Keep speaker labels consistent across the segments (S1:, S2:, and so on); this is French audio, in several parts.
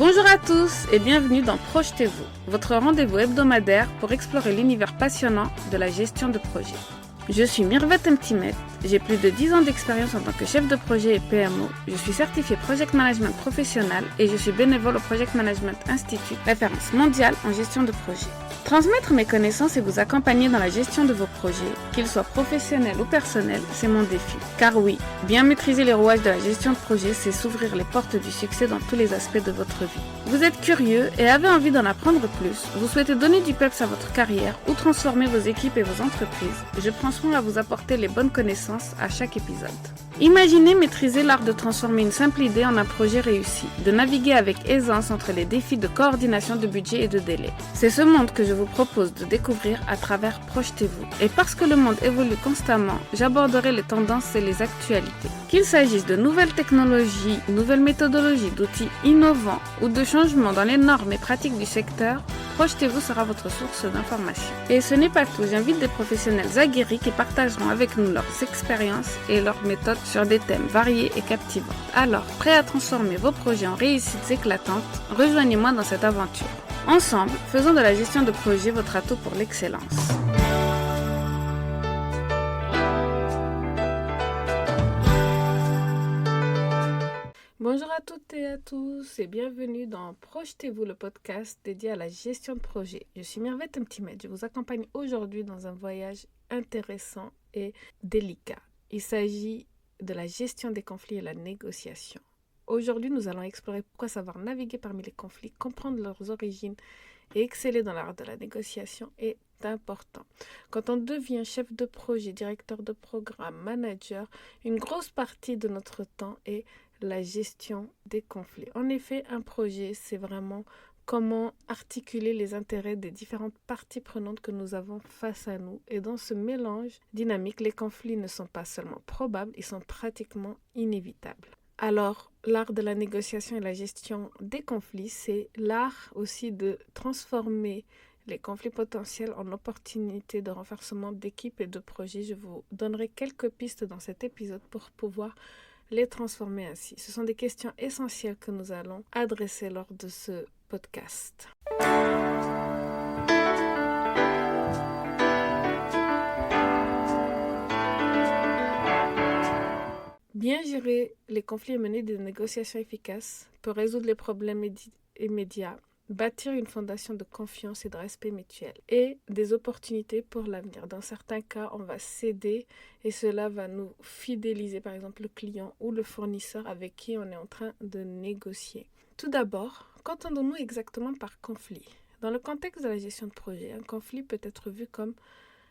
S1: Bonjour à tous et bienvenue dans Projetez-vous, votre rendez-vous hebdomadaire pour explorer l'univers passionnant de la gestion de projet. Je suis Mirvet Mtimet, j'ai plus de 10 ans d'expérience en tant que chef de projet et PMO, je suis certifiée Project Management professionnel et je suis bénévole au Project Management Institute, référence mondiale en gestion de projet. Transmettre mes connaissances et vous accompagner dans la gestion de vos projets, qu'ils soient professionnels ou personnels, c'est mon défi. Car oui, bien maîtriser les rouages de la gestion de projet, c'est s'ouvrir les portes du succès dans tous les aspects de votre vie. Vous êtes curieux et avez envie d'en apprendre plus, vous souhaitez donner du peps à votre carrière ou transformer vos équipes et vos entreprises, je prends soin à vous apporter les bonnes connaissances à chaque épisode. Imaginez maîtriser l'art de transformer une simple idée en un projet réussi, de naviguer avec aisance entre les défis de coordination de budget et de délai. C'est ce monde que je vous propose de découvrir à travers Projetez-vous. Et parce que le monde évolue constamment, j'aborderai les tendances et les actualités. Qu'il s'agisse de nouvelles technologies, nouvelles méthodologies, d'outils innovants ou de changements dans les normes et pratiques du secteur, Projetez-vous sera votre source d'information. Et ce n'est pas tout, j'invite des professionnels aguerris qui partageront avec nous leurs expériences et leurs méthodes sur des thèmes variés et captivants. Alors, prêt à transformer vos projets en réussites éclatantes, rejoignez-moi dans cette aventure. Ensemble, faisons de la gestion de projet votre atout pour l'excellence. Bonjour à toutes et à tous et bienvenue dans Projetez-vous, le podcast dédié à la gestion de projet. Je suis Mirvet Mtimet, je vous accompagne aujourd'hui dans un voyage intéressant et délicat. Il s'agit de la gestion des conflits et la négociation. Aujourd'hui, nous allons explorer pourquoi savoir naviguer parmi les conflits, comprendre leurs origines et exceller dans l'art de la négociation est important. Quand on devient chef de projet, directeur de programme, manager, une grosse partie de notre temps est la gestion des conflits. En effet, un projet, c'est vraiment comment articuler les intérêts des différentes parties prenantes que nous avons face à nous. Et dans ce mélange dynamique, les conflits ne sont pas seulement probables, ils sont pratiquement inévitables. Alors, l'art de la négociation et la gestion des conflits, c'est l'art aussi de transformer les conflits potentiels en opportunités de renforcement d'équipe et de projet. Je vous donnerai quelques pistes dans cet épisode pour pouvoir les transformer ainsi. Ce sont des questions essentielles que nous allons adresser lors de ce podcast. Bien gérer les conflits et mener des négociations efficaces peut résoudre les problèmes immédiats, bâtir une fondation de confiance et de respect mutuel et des opportunités pour l'avenir. Dans certains cas, on va céder et cela va nous fidéliser, par exemple le client ou le fournisseur avec qui on est en train de négocier. Tout d'abord, qu'entendons-nous exactement par conflit ? Dans le contexte de la gestion de projet, un conflit peut être vu comme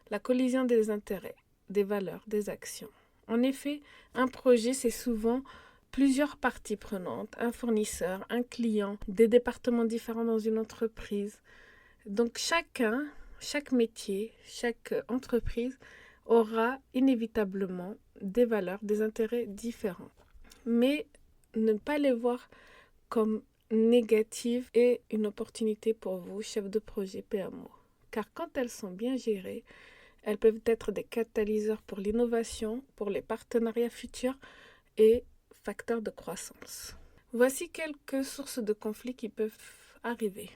S1: la collision des intérêts, des valeurs, des actions. En effet, un projet, c'est souvent plusieurs parties prenantes, un fournisseur, un client, des départements différents dans une entreprise. Donc chaque métier, chaque entreprise aura inévitablement des valeurs, des intérêts différents. Mais ne pas les voir comme négatives est une opportunité pour vous, chef de projet PMO. Car quand elles sont bien gérées, elles peuvent être des catalyseurs pour l'innovation, pour les partenariats futurs et facteurs de croissance. Voici quelques sources de conflits qui peuvent arriver.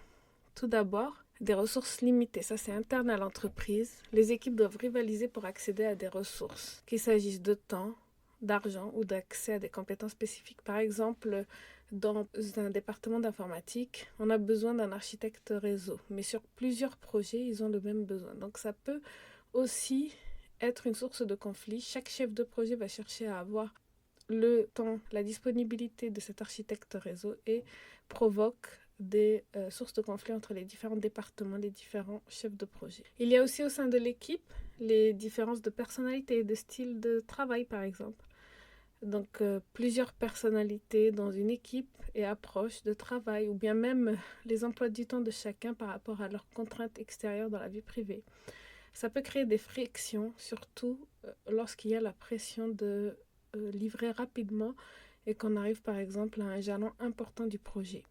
S1: Tout d'abord, des ressources limitées. Ça, c'est interne à l'entreprise. Les équipes doivent rivaliser pour accéder à des ressources, qu'il s'agisse de temps, d'argent ou d'accès à des compétences spécifiques. Par exemple, dans un département d'informatique, on a besoin d'un architecte réseau. Mais sur plusieurs projets, ils ont le même besoin. Donc, ça peut aussi être une source de conflit. Chaque chef de projet va chercher à avoir le temps, la disponibilité de cet architecte réseau et provoque des sources de conflit entre les différents départements, les différents chefs de projet. Il y a aussi au sein de l'équipe les différences de personnalité et de style de travail, par exemple. Donc, plusieurs personnalités dans une équipe et approches de travail, ou bien même les emplois du temps de chacun par rapport à leurs contraintes extérieures dans la vie privée. Ça peut créer des frictions, surtout lorsqu'il y a la pression de livrer rapidement et qu'on arrive par exemple à un jalon important du projet.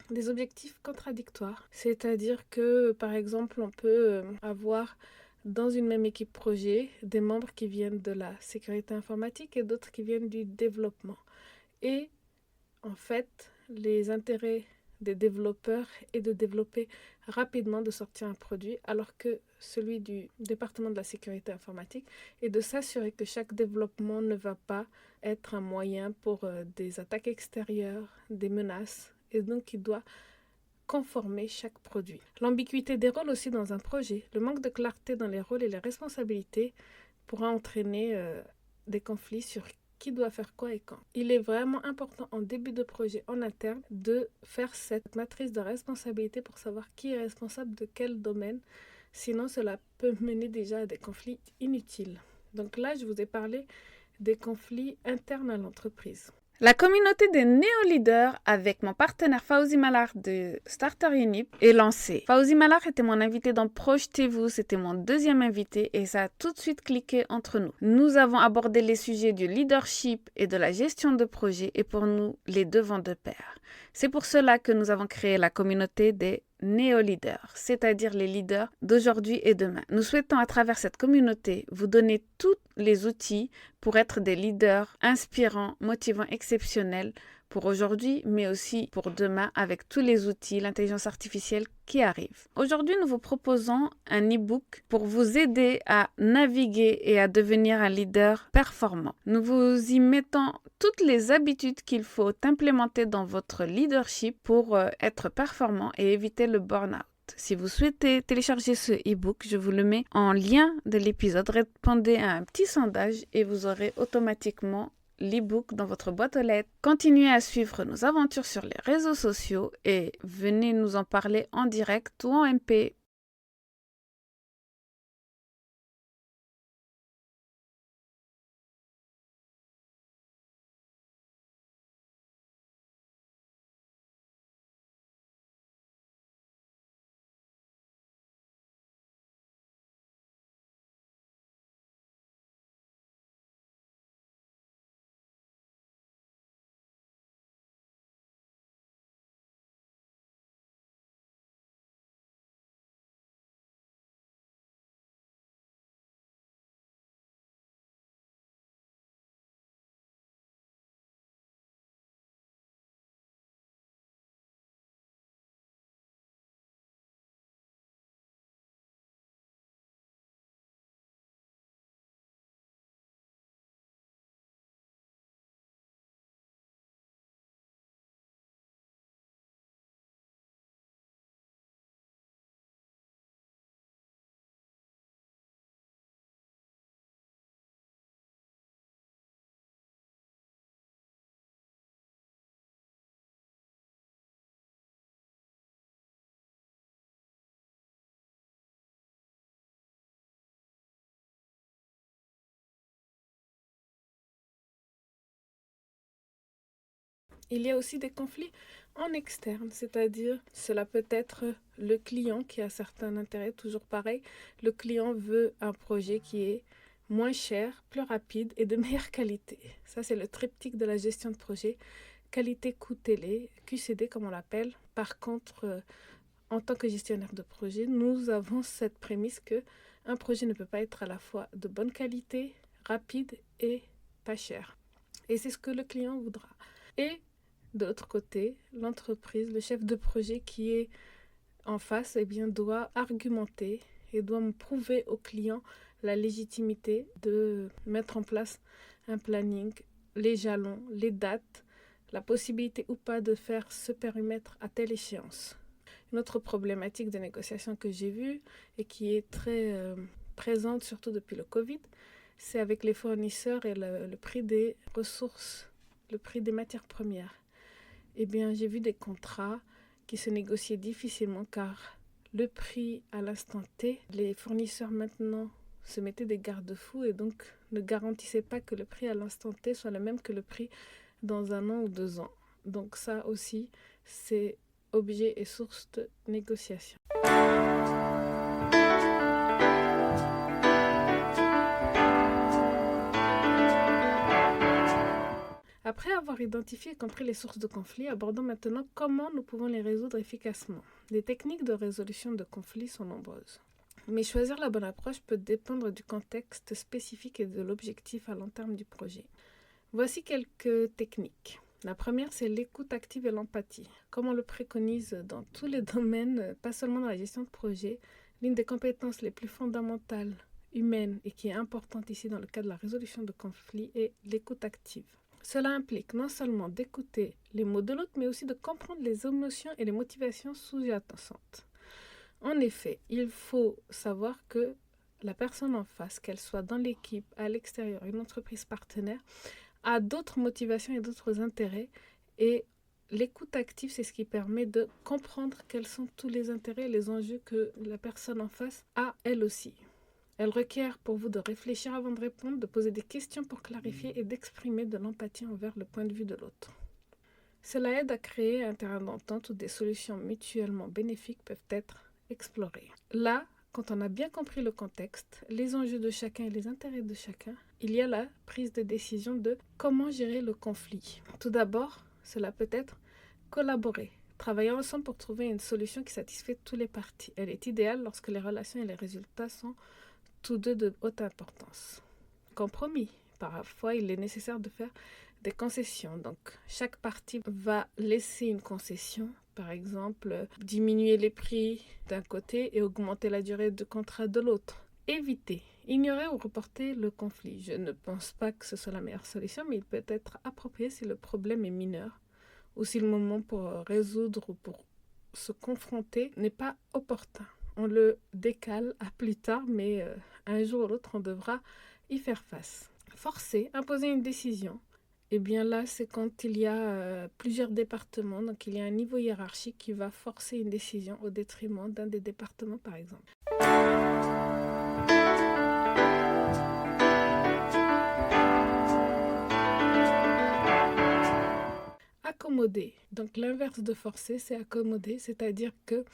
S1: Des objectifs contradictoires, c'est-à-dire que par exemple on peut avoir dans une même équipe projet des membres qui viennent de la sécurité informatique et d'autres qui viennent du développement. Et en fait, les intérêts des développeurs est de développer rapidement, de sortir un produit, alors que celui du département de la sécurité informatique est de s'assurer que chaque développement ne va pas être un moyen pour des attaques extérieures, des menaces, et donc il doit conformer chaque produit. L'ambiguïté des rôles aussi dans un projet, le manque de clarté dans les rôles et les responsabilités pourra entraîner des conflits sur qui doit faire quoi et quand. Il est vraiment important en début de projet en interne de faire cette matrice de responsabilité pour savoir qui est responsable de quel domaine. Sinon, cela peut mener déjà à des conflits inutiles. Donc là, je vous ai parlé des conflits internes à l'entreprise. La communauté des néo-leaders avec mon partenaire Fawzi Mallar de Starter Unip est lancée. Fawzi Mallar était mon invité dans Projetez-vous, c'était mon deuxième invité et ça a tout de suite cliqué entre nous. Nous avons abordé les sujets du leadership et de la gestion de projet et pour nous, les deux vont de pair. C'est pour cela que nous avons créé la communauté des néo-leaders, c'est-à-dire les leaders d'aujourd'hui et demain. Nous souhaitons à travers cette communauté vous donner tous les outils pour être des leaders inspirants, motivants, exceptionnels pour aujourd'hui, mais aussi pour demain avec tous les outils, l'intelligence artificielle qui arrive. Aujourd'hui, nous vous proposons un e-book pour vous aider à naviguer et à devenir un leader performant. Nous vous y mettons toutes les habitudes qu'il faut implémenter dans votre leadership pour être performant et éviter le burn-out. Si vous souhaitez télécharger ce e-book, je vous le mets en lien de l'épisode. Répondez à un petit sondage et vous aurez automatiquement l'e-book dans votre boîte aux lettres. Continuez à suivre nos aventures sur les réseaux sociaux et venez nous en parler en direct ou en MP. Il y a aussi des conflits en externe, c'est-à-dire cela peut être le client qui a certains intérêts, toujours pareil. Le client veut un projet qui est moins cher, plus rapide et de meilleure qualité. Ça, c'est le triptyque de la gestion de projet. Qualité, coût, délai, QCD comme on l'appelle. Par contre, en tant que gestionnaire de projet, nous avons cette prémisse que un projet ne peut pas être à la fois de bonne qualité, rapide et pas cher. Et c'est ce que le client voudra. Et de l'autre côté, l'entreprise, le chef de projet qui est en face, doit argumenter et doit prouver au client la légitimité de mettre en place un planning, les jalons, les dates, la possibilité ou pas de faire ce périmètre à telle échéance. Une autre problématique de négociation que j'ai vue et qui est très présente, surtout depuis le Covid, c'est avec les fournisseurs et le prix des ressources, le prix des matières premières. J'ai vu des contrats qui se négociaient difficilement car le prix à l'instant T, les fournisseurs maintenant se mettaient des garde-fous et donc ne garantissaient pas que le prix à l'instant T soit le même que le prix dans 1 an ou 2 ans. Donc ça aussi, c'est objet et source de négociation. Après avoir identifié et compris les sources de conflits, abordons maintenant comment nous pouvons les résoudre efficacement. Les techniques de résolution de conflits sont nombreuses. Mais choisir la bonne approche peut dépendre du contexte spécifique et de l'objectif à long terme du projet. Voici quelques techniques. La première, c'est l'écoute active et l'empathie. Comme on le préconise dans tous les domaines, pas seulement dans la gestion de projet, l'une des compétences les plus fondamentales humaines et qui est importante ici dans le cadre de la résolution de conflits est l'écoute active. Cela implique non seulement d'écouter les mots de l'autre, mais aussi de comprendre les émotions et les motivations sous-jacentes. En effet, il faut savoir que la personne en face, qu'elle soit dans l'équipe, à l'extérieur, une entreprise partenaire, a d'autres motivations et d'autres intérêts. Et l'écoute active, c'est ce qui permet de comprendre quels sont tous les intérêts et les enjeux que la personne en face a elle aussi. Elle requiert pour vous de réfléchir avant de répondre, de poser des questions pour clarifier et d'exprimer de l'empathie envers le point de vue de l'autre. Cela aide à créer un terrain d'entente où des solutions mutuellement bénéfiques peuvent être explorées. Là, quand on a bien compris le contexte, les enjeux de chacun et les intérêts de chacun, il y a la prise de décision de comment gérer le conflit. Tout d'abord, cela peut être collaborer, travailler ensemble pour trouver une solution qui satisfait toutes les parties. Elle est idéale lorsque les relations et les résultats sont tous deux de haute importance. Compromis. Parfois, il est nécessaire de faire des concessions. Donc, chaque partie va laisser une concession. Par exemple, diminuer les prix d'un côté et augmenter la durée de contrat de l'autre. Éviter, ignorer ou reporter le conflit. Je ne pense pas que ce soit la meilleure solution, mais il peut être approprié si le problème est mineur ou si le moment pour résoudre ou pour se confronter n'est pas opportun. On le décale à plus tard, mais un jour ou l'autre, on devra y faire face. Forcer, imposer une décision. Eh bien là, c'est quand il y a plusieurs départements, donc il y a un niveau hiérarchique qui va forcer une décision au détriment d'un des départements, par exemple. Accommoder. Donc l'inverse de forcer, c'est accommoder, c'est-à-dire que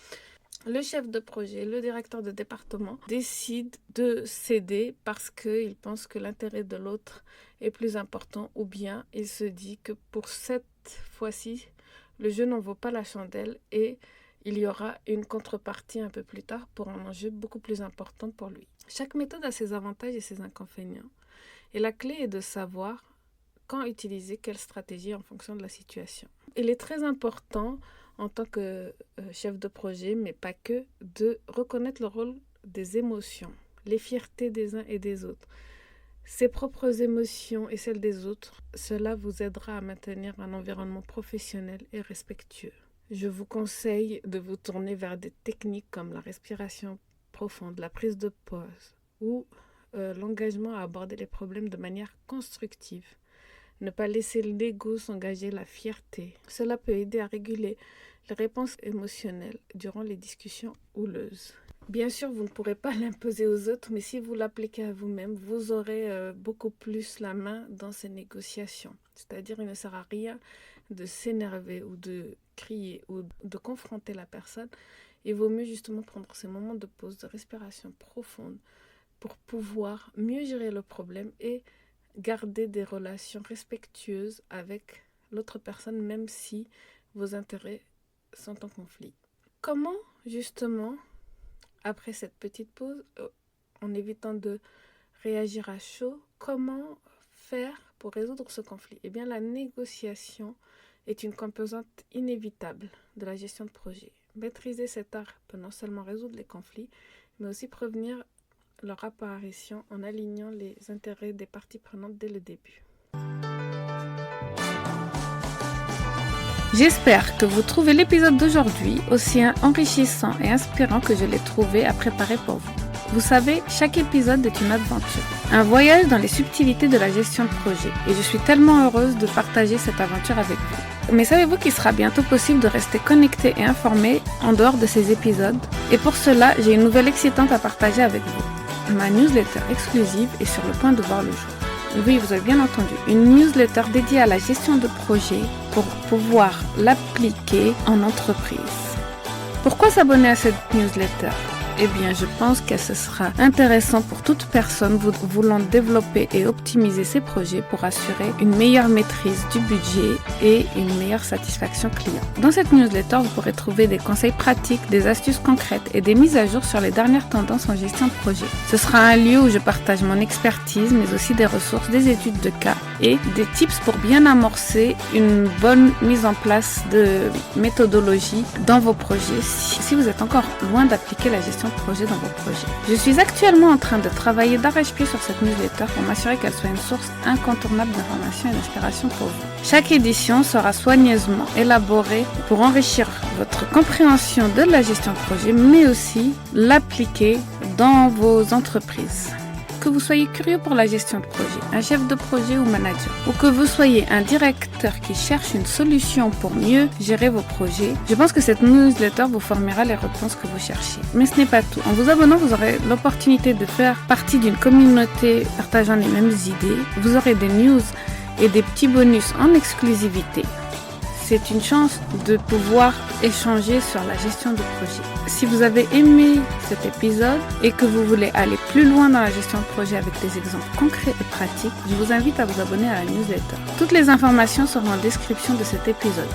S1: le chef de projet, le directeur de département décide de céder parce qu'il pense que l'intérêt de l'autre est plus important ou bien il se dit que pour cette fois-ci, le jeu n'en vaut pas la chandelle et il y aura une contrepartie un peu plus tard pour un enjeu beaucoup plus important pour lui. Chaque méthode a ses avantages et ses inconvénients et la clé est de savoir quand utiliser quelle stratégie en fonction de la situation. Il est très important en tant que chef de projet, mais pas que, de reconnaître le rôle des émotions, les fiertés des uns et des autres. Ses propres émotions et celles des autres, cela vous aidera à maintenir un environnement professionnel et respectueux. Je vous conseille de vous tourner vers des techniques comme la respiration profonde, la prise de pause ou l'engagement à aborder les problèmes de manière constructive. Ne pas laisser l'ego s'engager, la fierté. Cela peut aider à réguler les réponses émotionnelles durant les discussions houleuses. Bien sûr, vous ne pourrez pas l'imposer aux autres, mais si vous l'appliquez à vous-même, vous aurez beaucoup plus la main dans ces négociations. C'est-à-dire, il ne sert à rien de s'énerver ou de crier ou de confronter la personne. Il vaut mieux justement prendre ces moments de pause, de respiration profonde pour pouvoir mieux gérer le problème et garder des relations respectueuses avec l'autre personne, même si vos intérêts sont en conflit. Comment, justement, après cette petite pause, en évitant de réagir à chaud, comment faire pour résoudre ce conflit ? Eh bien, la négociation est une composante inévitable de la gestion de projet. Maîtriser cet art peut non seulement résoudre les conflits, mais aussi prévenir leur apparition en alignant les intérêts des parties prenantes dès le début. J'espère que vous trouvez l'épisode d'aujourd'hui aussi enrichissant et inspirant que je l'ai trouvé à préparer pour vous. Vous savez, chaque épisode est une aventure, un voyage dans les subtilités de la gestion de projet et je suis tellement heureuse de partager cette aventure avec vous. Mais savez-vous qu'il sera bientôt possible de rester connecté et informé en dehors de ces épisodes ? Et pour cela, j'ai une nouvelle excitante à partager avec vous. Ma newsletter exclusive est sur le point de voir le jour. Oui, vous avez bien entendu, une newsletter dédiée à la gestion de projet pour pouvoir l'appliquer en entreprise. Pourquoi s'abonner à cette newsletter ? Eh bien, je pense que ce sera intéressant pour toute personne voulant développer et optimiser ses projets pour assurer une meilleure maîtrise du budget et une meilleure satisfaction client. Dans cette newsletter, vous pourrez trouver des conseils pratiques, des astuces concrètes et des mises à jour sur les dernières tendances en gestion de projet. Ce sera un lieu où je partage mon expertise, mais aussi des ressources, des études de cas et des tips pour bien amorcer une bonne mise en place de méthodologie dans vos projets si vous êtes encore loin d'appliquer la gestion de projet dans vos projets. Je suis actuellement en train de travailler d'arrache-pied sur cette newsletter pour m'assurer qu'elle soit une source incontournable d'informations et d'inspiration pour vous. Chaque édition sera soigneusement élaborée pour enrichir votre compréhension de la gestion de projet, mais aussi l'appliquer dans vos entreprises. Que vous soyez curieux pour la gestion de projet, un chef de projet ou manager, ou que vous soyez un directeur qui cherche une solution pour mieux gérer vos projets, je pense que cette newsletter vous fournira les réponses que vous cherchez. Mais ce n'est pas tout. En vous abonnant, vous aurez l'opportunité de faire partie d'une communauté partageant les mêmes idées. Vous aurez des news et des petits bonus en exclusivité. C'est une chance de pouvoir échanger sur la gestion de projet. Si vous avez aimé cet épisode et que vous voulez aller plus loin dans la gestion de projet avec des exemples concrets et pratiques, je vous invite à vous abonner à la newsletter. Toutes les informations seront en description de cet épisode.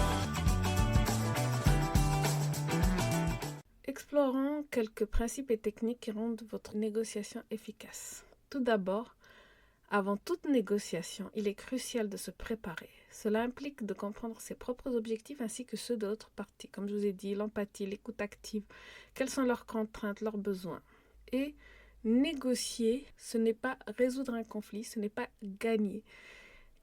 S1: Explorons quelques principes et techniques qui rendent votre négociation efficace. Tout d'abord, avant toute négociation, il est crucial de se préparer. Cela implique de comprendre ses propres objectifs ainsi que ceux de l'autre partie. Comme je vous ai dit, l'empathie, l'écoute active, quelles sont leurs contraintes, leurs besoins. Et négocier, ce n'est pas résoudre un conflit, ce n'est pas gagner.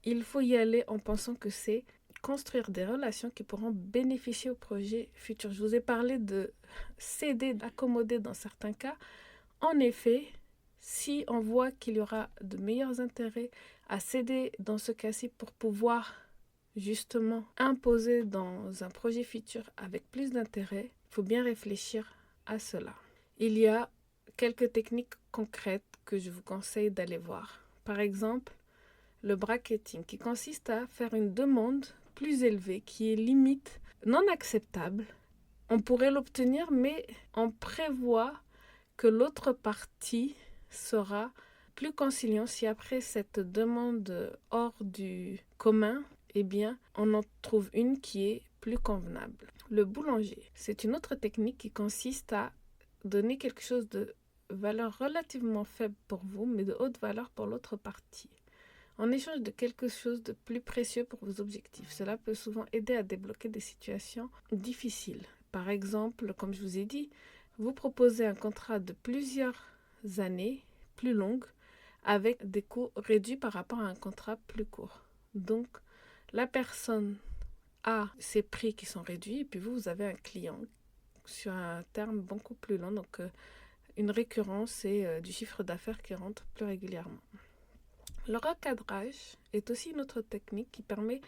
S1: Il faut y aller en pensant que c'est construire des relations qui pourront bénéficier au projet futur. Je vous ai parlé de céder, d'accommoder dans certains cas. En effet, si on voit qu'il y aura de meilleurs intérêts à céder dans ce cas-ci pour pouvoir justement imposer dans un projet futur avec plus d'intérêt, il faut bien réfléchir à cela. Il y a quelques techniques concrètes que je vous conseille d'aller voir. Par exemple, le bracketing qui consiste à faire une demande plus élevée qui est limite non acceptable. On pourrait l'obtenir, mais on prévoit que l'autre partie sera plus conciliant si après cette demande hors du commun, eh bien, on en trouve une qui est plus convenable. Le boulanger, c'est une autre technique qui consiste à donner quelque chose de valeur relativement faible pour vous, mais de haute valeur pour l'autre partie, en échange de quelque chose de plus précieux pour vos objectifs. Cela peut souvent aider à débloquer des situations difficiles. Par exemple, comme je vous ai dit, vous proposez un contrat de plusieurs années plus longues avec des coûts réduits par rapport à un contrat plus court. Donc, la personne a ses prix qui sont réduits et puis vous avez un client sur un terme beaucoup plus long. Donc, une récurrence et du chiffre d'affaires qui rentre plus régulièrement. Le recadrage est aussi une autre technique qui permet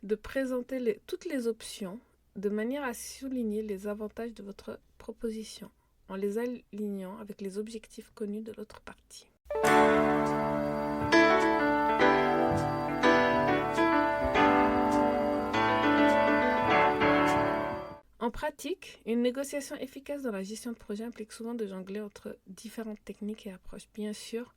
S1: de présenter toutes les options de manière à souligner les avantages de votre proposition en les alignant avec les objectifs connus de l'autre partie. En pratique, une négociation efficace dans la gestion de projet implique souvent de jongler entre différentes techniques et approches. Bien sûr,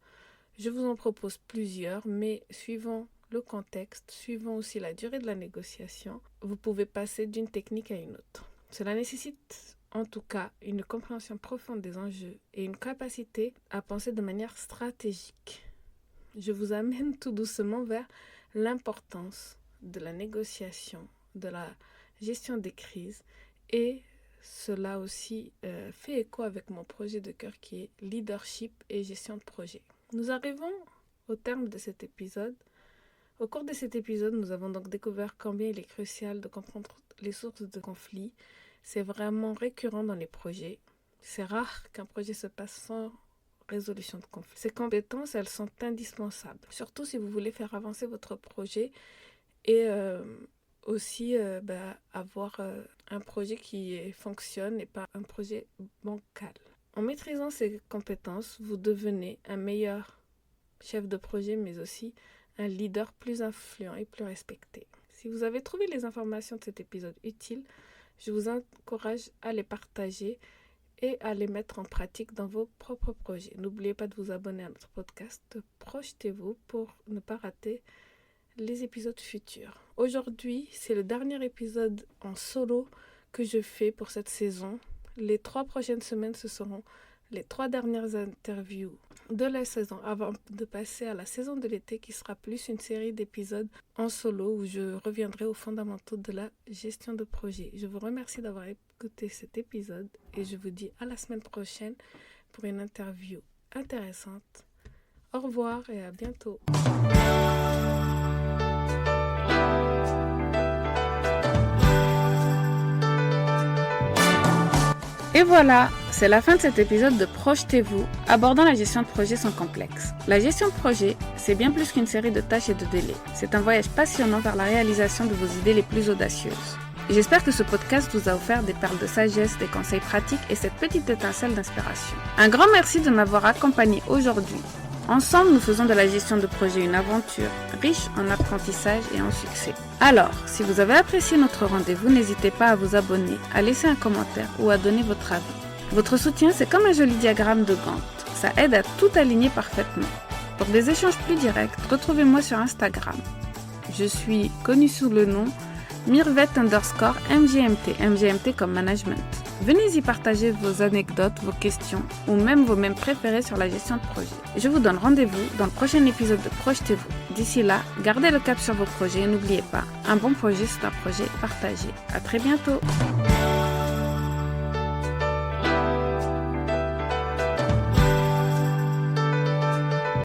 S1: je vous en propose plusieurs, mais suivant le contexte, suivant aussi la durée de la négociation, vous pouvez passer d'une technique à une autre. Cela nécessite en tout cas une compréhension profonde des enjeux et une capacité à penser de manière stratégique. Je vous amène tout doucement vers l'importance de la négociation, de la gestion des crises, et cela aussi fait écho avec mon projet de cœur qui est leadership et gestion de projet. Nous arrivons au terme de cet épisode. Au cours de cet épisode, nous avons donc découvert combien il est crucial de comprendre les sources de conflits. C'est vraiment récurrent dans les projets. C'est rare qu'un projet se passe sans résolution de conflit. Ces compétences, elles sont indispensables, surtout si vous voulez faire avancer votre projet et aussi avoir un projet qui fonctionne et pas un projet bancal. En maîtrisant ces compétences, vous devenez un meilleur chef de projet, mais aussi un leader plus influent et plus respecté. Si vous avez trouvé les informations de cet épisode utiles, je vous encourage à les partager et à les mettre en pratique dans vos propres projets. N'oubliez pas de vous abonner à notre podcast. Projetez-vous pour ne pas rater les épisodes futurs. Aujourd'hui, c'est le dernier épisode en solo que je fais pour cette saison. Les 3 prochaines semaines, ce seront les 3 dernières interviews de la saison avant de passer à la saison de l'été qui sera plus une série d'épisodes en solo où je reviendrai aux fondamentaux de la gestion de projet. Je vous remercie d'avoir écouté cet épisode et je vous dis à la semaine prochaine pour une interview intéressante. Au revoir et à bientôt. Et voilà, c'est la fin de cet épisode de Projetez-vous, abordant la gestion de projet sans complexe. La gestion de projet, c'est bien plus qu'une série de tâches et de délais. C'est un voyage passionnant vers la réalisation de vos idées les plus audacieuses. J'espère que ce podcast vous a offert des perles de sagesse, des conseils pratiques et cette petite étincelle d'inspiration. Un grand merci de m'avoir accompagné aujourd'hui. Ensemble, nous faisons de la gestion de projet une aventure riche en apprentissage et en succès. Alors, si vous avez apprécié notre rendez-vous, n'hésitez pas à vous abonner, à laisser un commentaire ou à donner votre avis. Votre soutien, c'est comme un joli diagramme de Gantt. Ça aide à tout aligner parfaitement. Pour des échanges plus directs, retrouvez-moi sur Instagram. Je suis connue sous le nom Mirvet_MGMT, MGMT comme management. Venez y partager vos anecdotes, vos questions ou même vos mèmes préférés sur la gestion de projet. Je vous donne rendez-vous dans le prochain épisode de Projetez-vous. D'ici là, gardez le cap sur vos projets et n'oubliez pas, un bon projet c'est un projet partagé. À très bientôt.